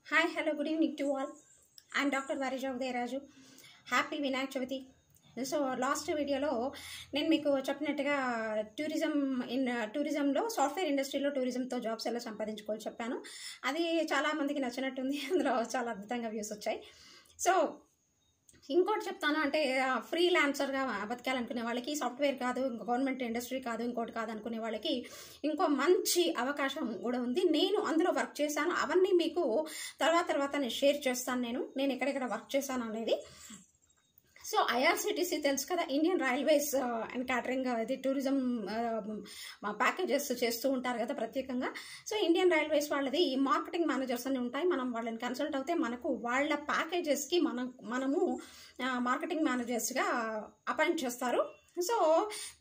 Hi, hello, good evening to all. I'm Dr. Varija Udayaraju. Happy Vinayak Chavati. So last వీడియోలో నేను మీకు చెప్పినట్టుగా టూరిజంలో software ఇండస్ట్రీలో టూరిజంతో jobs ఎలా సంపాదించుకోవాలో చెప్పాను. అది చాలామందికి నచ్చినట్టుంది. అందులో చాలా అద్భుతంగా వ్యూస్ వచ్చాయి. సో ఇంకోటి చెప్తాను, అంటే ఫ్రీలాన్సర్గా బతకాలనుకునే వాళ్ళకి సాఫ్ట్వేర్ కాదు, గవర్నమెంట్ ఇండస్ట్రీ కాదు, ఇంకోటి కాదు అనుకునే వాళ్ళకి ఇంకో మంచి అవకాశం కూడా ఉంది. నేను అందులో వర్క్ చేశాను. అవన్నీ మీకు తర్వాత నేను షేర్ చేస్తాను. నేను ఎక్కడెక్కడ వర్క్ చేశాను అనేది. సో ఐఆర్సిటీసీ తెలుసు కదా, ఇండియన్ రైల్వేస్ అండ్ క్యాటరింగ్, ఇది టూరిజం ప్యాకేజెస్ చేస్తూ ఉంటారు కదా ప్రత్యేకంగా. సో ఇండియన్ రైల్వేస్ వాళ్ళది ఈ మార్కెటింగ్ మేనేజర్స్ అని ఉంటాయి. మనం వాళ్ళని కన్సల్ట్ అవుతే మనకు వాళ్ళ ప్యాకేజెస్కి మనము మార్కెటింగ్ మేనేజర్స్గా అపాయింట్ చేస్తారు. సో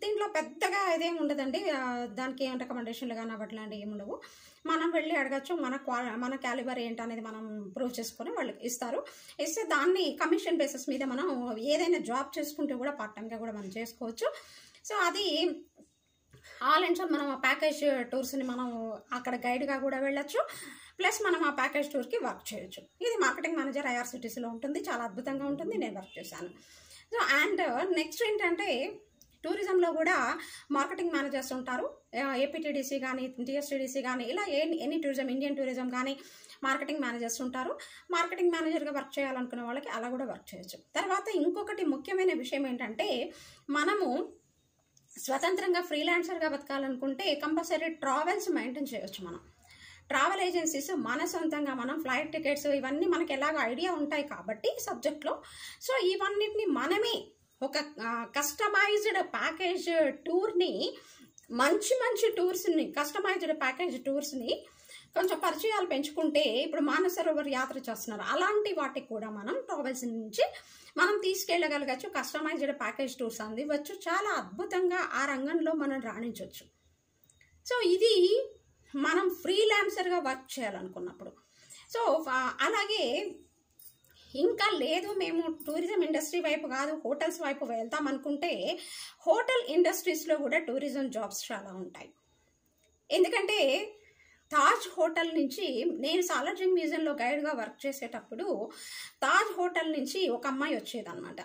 దీంట్లో పెద్దగా ఇదేమి ఉండదండి, దానికి ఏం రికమెండేషన్లు కానీ అట్లాంటివి ఏమి ఉండవు. మనం వెళ్ళి అడగచ్చు, మన క్యాలిబర్ ఏంటనేది మనం ప్రూవ్ చేసుకొని వాళ్ళకి ఇస్తే దాన్ని కమిషన్ బేసిస్ మీద మనం ఏదైనా జాబ్ చేసుకుంటే కూడా పార్ట్ టైంగా కూడా మనం చేసుకోవచ్చు. సో అది ఆల్ అండ్ మనం ఆ ప్యాకేజ్ టూర్స్ని మనం అక్కడ గైడ్గా కూడా వెళ్ళొచ్చు, ప్లస్ మనం ఆ ప్యాకేజ్ టూర్కి వర్క్ చేయొచ్చు. ఇది మార్కెటింగ్ మేనేజర్ ఐఆర్సిటీసీలో ఉంటుంది, చాలా అద్భుతంగా ఉంటుంది. నేను వర్క్ చేశాను. సో అండ్ నెక్స్ట్ ఏంటంటే టూరిజంలో కూడా మార్కెటింగ్ మేనేజర్స్ ఉంటారు. ఏపీటీడీసీ కానీ, టీఎస్టీడీసీ కానీ, ఇలా ఎనీ టూరిజం, ఇండియన్ టూరిజం కానీ మార్కెటింగ్ మేనేజర్స్ ఉంటారు. మార్కెటింగ్ మేనేజర్గా వర్క్ చేయాలనుకునే వాళ్ళకి అలా కూడా వర్క్ చేయొచ్చు. తర్వాత ఇంకొకటి ముఖ్యమైన విషయం ఏంటంటే, మనము స్వతంత్రంగా ఫ్రీలాన్సర్గా బతకాలనుకుంటే కంపల్సరీ ట్రావెల్స్ మెయింటైన్ చేయొచ్చు. మనం ట్రావెల్ ఏజెన్సీస్ మన సొంతంగా మనం ఫ్లైట్ టికెట్స్ ఇవన్నీ మనకి ఎలాగో ఐడియా ఉంటాయి కాబట్టి సబ్జెక్ట్లో. సో ఇవన్నిటిని మనమే ఒక కస్టమైజ్డ్ ప్యాకేజ్ టూర్ని, మంచి టూర్స్ని, కస్టమైజ్డ్ ప్యాకేజ్ టూర్స్ని కొంచెం పరిచయాలు పెంచుకుంటే, ఇప్పుడు మానసరోవర్ యాత్ర చేస్తున్నారు, అలాంటి వాటికి కూడా మనం ట్రావెల్స్ నుంచి మనం తీసుకెళ్ళగలగచ్చు. కస్టమైజ్డ్ ప్యాకేజ్ టూర్స్ అందివచ్చు. చాలా అద్భుతంగా ఆ రంగంలో మనం రాణించవచ్చు. సో ఇది మనం ఫ్రీలాన్సర్గా వర్క్ చేయాలనుకున్నప్పుడు. సో అలాగే ఇంకా లేదు, మేము టూరిజం ఇండస్ట్రీ వైపు కాదు, హోటల్స్ వైపు వెళ్తాం అనుకుంటే, హోటల్ ఇండస్ట్రీస్లో కూడా టూరిజం జాబ్స్ చాలా ఉంటాయి. ఎందుకంటే తాజ్ హోటల్ నుంచి, నేను సాలార్జంగ్ మ్యూజియంలో గైడ్గా వర్క్ చేసేటప్పుడు తాజ్ హోటల్ నుంచి ఒక అమ్మాయి వచ్చేదన్నమాట.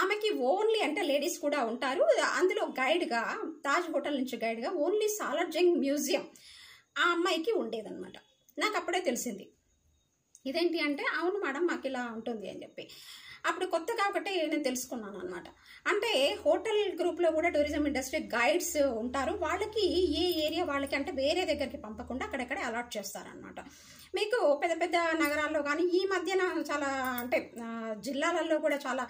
ఆమెకి ఓన్లీ, అంటే లేడీస్ కూడా ఉంటారు అందులో గైడ్గా, తాజ్ హోటల్ నుంచి గైడ్గా ఓన్లీ సాలార్జంగ్ మ్యూజియం ఆ అమ్మాయికి ఉండేదన్నమాట. నాకు అప్పుడే తెలిసింది. ఇదేంటి అంటే, అవును మేడం మాకు ఇలా ఉంటుంది అని చెప్పి. అప్పుడు కొత్తగా ఒకటి నేను తెలుసుకున్నాను అనమాట. అంటే హోటల్ గ్రూప్లో కూడా టూరిజం ఇండస్ట్రీ గైడ్స్ ఉంటారు. వాళ్ళకి ఏ ఏరియా వాళ్ళకి, అంటే వేరే దగ్గరికి పంపకుండా అక్కడెక్కడ అలాట్ చేస్తారనమాట. మీకు పెద్ద నగరాల్లో కానీ ఈ మధ్యన చాలా, అంటే జిల్లాలలో కూడా చాలా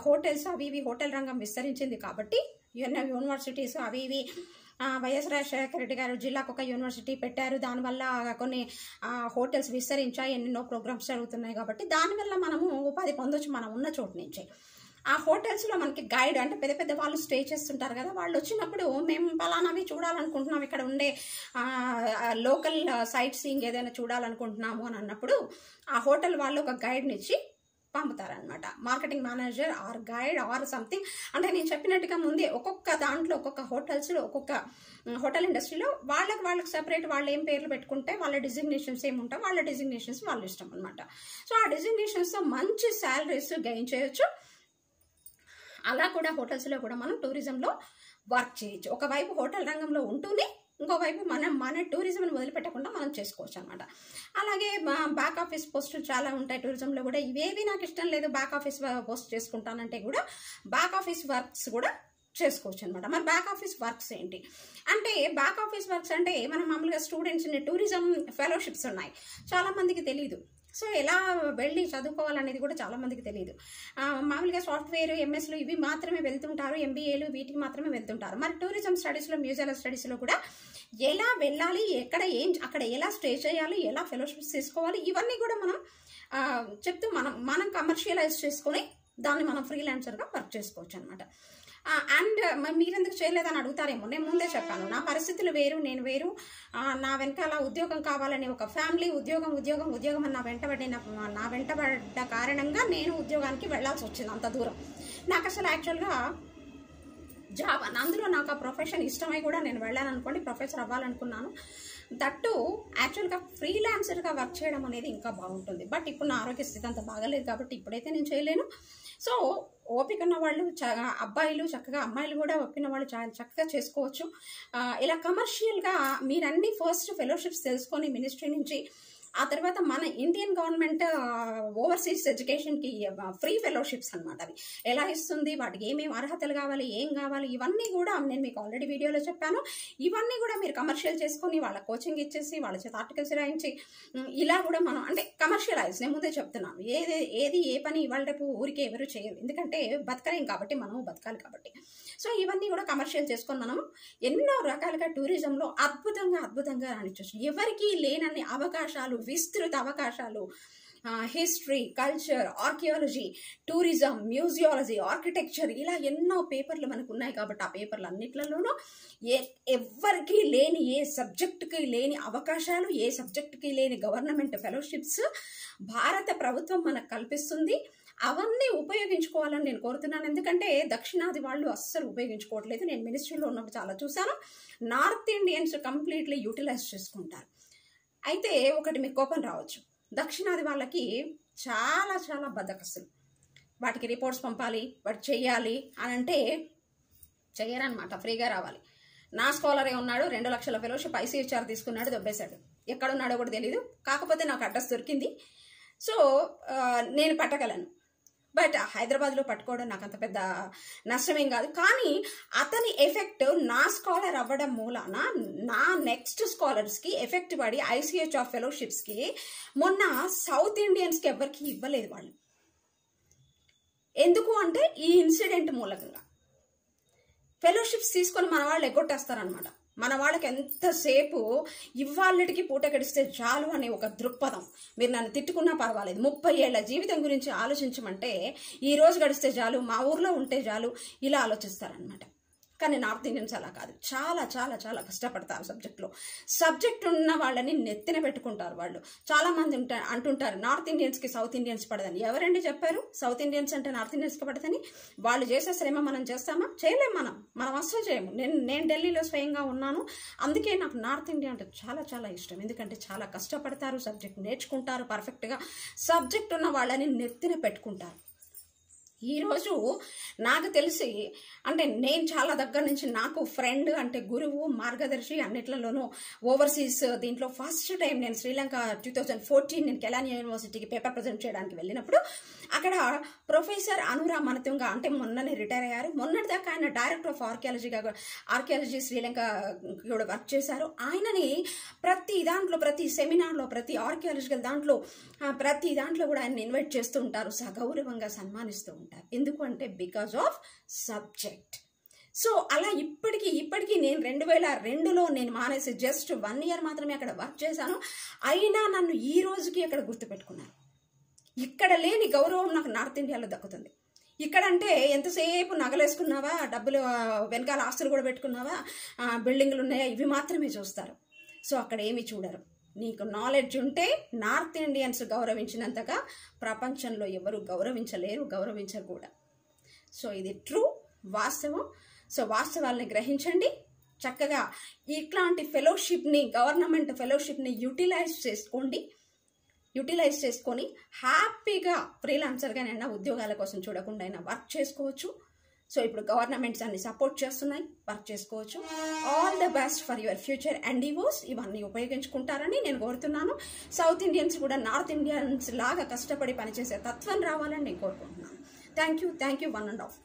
హోటల్స్ అవి ఇవి, హోటల్ రంగం విస్తరించింది కాబట్టి యూనివర్సిటీస్ అవి ఇవి, వైఎస్ రాజశేఖర రెడ్డి గారు జిల్లాకు ఒక యూనివర్సిటీ పెట్టారు. దానివల్ల కొన్ని హోటల్స్ విస్తరించాయి, ఎన్నెన్నో ప్రోగ్రామ్స్ జరుగుతున్నాయి. కాబట్టి దానివల్ల మనము ఉపాధి పొందొచ్చు మనం ఉన్న చోటు నుంచి. ఆ హోటల్స్లో మనకి గైడ్, అంటే పెద్ద వాళ్ళు స్టే చేస్తుంటారు కదా, వాళ్ళు వచ్చినప్పుడు మేము పలానావి చూడాలనుకుంటున్నాం, ఇక్కడ ఉండే లోకల్ సైట్ సీయింగ్ ఏదైనా చూడాలనుకుంటున్నాము అని అన్నప్పుడు ఆ హోటల్ వాళ్ళు ఒక గైడ్ని ఇచ్చి పంపుతారనమాట. Marketing manager or guide or something. అంటే నేను చెప్పినట్టుగా ముందే ఒక్కొక్క దాంట్లో, ఒక్కొక్క హోటల్స్లో, ఒక్కొక్క హోటల్ ఇండస్ట్రీలో వాళ్ళకి సపరేట్ వాళ్ళు ఏం పేర్లు పెట్టుకుంటే వాళ్ళ డిజిగ్నేషన్స్ ఏముంటాయి, వాళ్ళ డిజిగ్నేషన్స్ వాళ్ళ ఇష్టం అనమాట. సో ఆ డిజిగ్నేషన్స్తో మంచి శాలరీస్ గెయిన్ చేయొచ్చు. అలా కూడా హోటల్స్లో కూడా మనం టూరిజంలో వర్క్ చేయొచ్చు. ఒకవైపు హోటల్ రంగంలో ఉంటూనే ఇంకోవైపు మన టూరిజంని వదిలిపెట్టకుండా మనం చేసుకోవచ్చు అనమాట. అలాగే బ్యాక్ ఆఫీస్ పోస్టులు చాలా ఉంటాయి టూరిజంలో కూడా. ఇవేవి నాకు ఇష్టం లేదు, బ్యాక్ ఆఫీస్ పోస్ట్ చేసుకుంటానంటే కూడా బ్యాక్ ఆఫీస్ వర్క్స్ కూడా చేసుకోవచ్చు అనమాట. మరి బ్యాక్ ఆఫీస్ వర్క్స్ ఏంటి అంటే, బ్యాక్ ఆఫీస్ వర్క్స్ అంటే మనం మామూలుగా స్టూడెంట్స్ని, టూరిజం ఫెలోషిప్స్ ఉన్నాయి, చాలామందికి తెలియదు. సో ఎలా వెళ్ళి చదువుకోవాలనేది కూడా చాలామందికి తెలియదు. మామూలుగా సాఫ్ట్వేర్, ఎంఎస్లు ఇవి మాత్రమే వెళ్తుంటారు, ఎంబీఏలు వీటికి మాత్రమే వెళ్తుంటారు. మరి టూరిజం స్టడీస్లో, మ్యూజియం స్టడీస్లో కూడా ఎలా వెళ్ళాలి, అక్కడ ఎలా స్టే చేయాలి, ఎలా ఫెలోషిప్స్ తీసుకోవాలి, ఇవన్నీ కూడా మనం చెప్తూ మనం కమర్షియలైజ్ చేసుకొని దాన్ని మనం ఫ్రీలాన్సర్గా వర్క్ చేసుకోవచ్చు అనమాట. అండ్ మీరెందుకు చేయలేదని అడుగుతారేమో. నేను ముందే చెప్పాను, నా పరిస్థితులు వేరు, నేను వేరు. నా వెనకాల ఉద్యోగం కావాలని ఒక ఫ్యామిలీ, ఉద్యోగం అని నా వెంటబడ్డ కారణంగా నేను ఉద్యోగానికి వెళ్లాల్సి వచ్చింది అంత దూరం. నాకు అసలు యాక్చువల్గా జాబ్ అందులో నాకు ఆ ప్రొఫెషన్ ఇష్టమై కూడా నేను వెళ్ళాను అనుకోండి, ప్రొఫెసర్ అవ్వాలనుకున్నాను. దట్టు యాక్చువల్గా ఫ్రీలాన్సర్గా వర్క్ చేయడం అనేది ఇంకా బాగుంటుంది. బట్ ఇప్పుడు నా ఆరోగ్య స్థితి అంత బాగలేదు కాబట్టి ఇప్పుడైతే నేను చేయలేను. సో ఓపిక ఉన్న వాళ్ళు అబ్బాయిలు చక్కగా, అమ్మాయిలు కూడా ఓపిక వాళ్ళు చాలా చక్కగా చేసుకోవచ్చు. ఇలా కమర్షియల్గా మీరన్నీ ఫస్ట్ ఫెలోషిప్స్ తెలుసుకొని మినిస్ట్రీ నుంచి, ఆ తర్వాత మన ఇండియన్ గవర్నమెంట్ ఓవర్సీస్ ఎడ్యుకేషన్కి ఫ్రీ ఫెలోషిప్స్ అనమాట. అవి ఎలా ఇస్తుంది, వాటికి ఏమేమి అర్హతలు కావాలి, ఏం కావాలి, ఇవన్నీ కూడా నేను మీకు ఆల్రెడీ వీడియోలో చెప్పాను. ఇవన్నీ కూడా మీరు కమర్షియల్ చేసుకొని వాళ్ళ కోచింగ్ ఇచ్చేసి వాళ్ళ చేత ఆర్టికల్స్ రాయించి ఇలా కూడా మనం అంటే కమర్షియలైజ్, నేను ముందే చెప్తున్నాను. ఏది ఏ పని ఇవాళ రేపు ఊరికే ఎవరు చేయరు, ఎందుకంటే బతకలేం కాబట్టి, మనము బతకాలి కాబట్టి. సో ఇవన్నీ కూడా కమర్షియల్ చేసుకొని మనం ఎన్నో రకాలుగా టూరిజంలో అద్భుతంగా రాణించవచ్చు. ఎవరికి లేనన్ని అవకాశాలు, విస్తృత అవకాశాలు, history, culture, archaeology, tourism, museology, architecture, ఇలా ఎన్నో పేపర్లు మనకు ఉన్నాయి కాబట్టి ఆ పేపర్లు అన్నిట్లలోనూ ఎవరికి లేని, ఏ సబ్జెక్టుకి లేని అవకాశాలు, ఏ సబ్జెక్టుకి లేని గవర్నమెంట్ ఫెలోషిప్స్ భారత ప్రభుత్వం మనకు కల్పిస్తుంది. అవన్నీ ఉపయోగించుకోవాలని నేను కోరుతున్నాను. ఎందుకంటే దక్షిణాది వాళ్ళు అస్సలు ఉపయోగించుకోవట్లేదు. నేను మినిస్ట్రీలో ఉన్నప్పుడు చాలా చూశాను. నార్త్ ఇండియన్స్ కంప్లీట్లీ యూటిలైజ్ చేసుకుంటారు. అయితే ఒకటి మీకు కోపం రావచ్చు, దక్షిణాది వాళ్ళకి చాలా బద్దకస్తులు. వాటికి రిపోర్ట్స్ పంపాలి, వాటి చెయ్యాలి అని అంటే చెయ్యరనమాట, ఫ్రీగా రావాలి. నా స్కాలరే ఉన్నాడు, 2 లక్షల ఫెలోషిప్ ICHR తీసుకున్నాడు, దొబ్బేశాడు. ఎక్కడున్నాడో కూడా తెలీదు. కాకపోతే నాకు అడ్రస్ దొరికింది, సో నేను పట్టగలను. బట్ హైదరాబాద్లో పట్టుకోవడం నాకు అంత పెద్ద నష్టమేం కాదు. కానీ అతని ఎఫెక్ట్ నా స్కాలర్ అవ్వడం మూలాన నా నెక్స్ట్ స్కాలర్స్కి ఎఫెక్ట్ పడి ICHR ఫెలోషిప్స్కి మొన్న సౌత్ ఇండియన్స్కి ఎవరికి ఇవ్వలేదు వాళ్ళు. ఎందుకు అంటే ఈ ఇన్సిడెంట్ మూలకంగా ఫెలోషిప్స్ తీసుకొని మన వాళ్ళు ఎగ్గొట్టేస్తారనమాట. మన వాళ్ళకి ఎంతసేపు ఇవాళ్ళకి పూట గడిస్తే చాలు అనే ఒక దృక్పథం. మీరు నన్ను తిట్టుకున్నా పర్వాలేదు, 30 ఏళ్ల జీవితం గురించి ఆలోచించమంటే ఈ రోజు గడిస్తే చాలు, మా ఊర్లో ఉంటే చాలు, ఇలా ఆలోచిస్తారనమాట. కానీ నార్త్ ఇండియన్స్ అలా కాదు, చాలా కష్టపడతారు సబ్జెక్ట్లో. సబ్జెక్ట్ ఉన్న వాళ్ళని నెత్తిన పెట్టుకుంటారు వాళ్ళు. చాలా మంది అంటుంటారు నార్త్ ఇండియన్స్కి సౌత్ ఇండియన్స్ పడదని. ఎవరండి చెప్పారు సౌత్ ఇండియన్స్ అంటే నార్త్ ఇండియన్స్కి పడదని? వాళ్ళు చేసే శ్రమ మనం చేస్తామా? చేయలేము. మనం అస్సలు చేయము. నేను ఢిల్లీలో స్వయంగా ఉన్నాను, అందుకే నాకు నార్త్ ఇండియా అంటే చాలా ఇష్టం. ఎందుకంటే చాలా కష్టపడతారు, సబ్జెక్ట్ నేర్చుకుంటారు పర్ఫెక్ట్గా, సబ్జెక్ట్ ఉన్న వాళ్ళని నెత్తిన పెట్టుకుంటారు. ఈరోజు నాకు తెలిసి అంటే నేను చాలా దగ్గర నుంచి, నాకు ఫ్రెండ్ అంటే గురువు, మార్గదర్శి అన్నిట్లలోనూ ఓవర్సీస్ దీంట్లో ఫస్ట్ టైం నేను శ్రీలంక 2014 నేను కెలానియా యూనివర్సిటీకి పేపర్ ప్రజెంట్ చేయడానికి వెళ్ళినప్పుడు అక్కడ ప్రొఫెసర్ అనురా మనతుంగ అంటే మొన్ననే రిటైర్ అయ్యారు. మొన్నటిదాకా ఆయన డైరెక్టర్ ఆఫ్ ఆర్కియాలజీ శ్రీలంక కూడా వర్క్ చేశారు. ఆయనని ప్రతి దాంట్లో, ప్రతి సెమినార్లో, ప్రతి ఆర్కియాలజికల్ దాంట్లో, ప్రతి దాంట్లో కూడా ఆయన ఇన్వైట్ చేస్తూ ఉంటారు, సగౌరవంగా సన్మానిస్తూ ఉంటారు. ఎందుకు అంటే బికాజ్ ఆఫ్ సబ్జెక్ట్. సో అలా ఇప్పటికీ నేను 2002లో నేను మానేసి జస్ట్ 1 year మాత్రమే అక్కడ వర్క్ చేశాను. అయినా నన్ను ఈ రోజుకి అక్కడ గుర్తుపెట్టుకున్నారు. ఇక్కడ లేని గౌరవం నాకు నార్త్ ఇండియాలో దక్కుతుంది. ఇక్కడంటే ఎంతసేపు నగలేసుకున్నావా, డబ్బులు వెనకాల ఆస్తులు కూడా పెట్టుకున్నావా, బిల్డింగ్లు ఉన్నాయా, ఇవి మాత్రమే చూస్తారు. సో అక్కడ ఏమి చూడరు. నీకు నాలెడ్జ్ ఉంటే నార్త్ ఇండియన్స్ గౌరవించినంతగా ప్రపంచంలో ఎవరు గౌరవించలేరు, గౌరవించరు కూడా. సో ఇది ట్రూ, వాస్తవం. సో వాస్తవాలని గ్రహించండి. చక్కగా ఇట్లాంటి ఫెలోషిప్ని, గవర్నమెంట్ ఫెలోషిప్ని యూటిలైజ్ చేసుకొని హ్యాపీగా ఫ్రీలాన్సర్గానైనా ఉద్యోగాల కోసం చూడకుండా అయినా వర్క్ చేసుకోవచ్చు. సో ఇప్పుడు గవర్నమెంట్స్ అన్ని సపోర్ట్ చేస్తున్నాయి, వర్క్ చేసుకోవచ్చు. All the best for your future endeavours. ఇవన్నీ ఉపయోగించుకుంటారని నేను కోరుతున్నాను. సౌత్ ఇండియన్స్ కూడా నార్త్ ఇండియన్స్ లాగా కష్టపడి పనిచేసే తత్వం రావాలని నేను కోరుకుంటున్నాను. Thank you 1 and 1/2.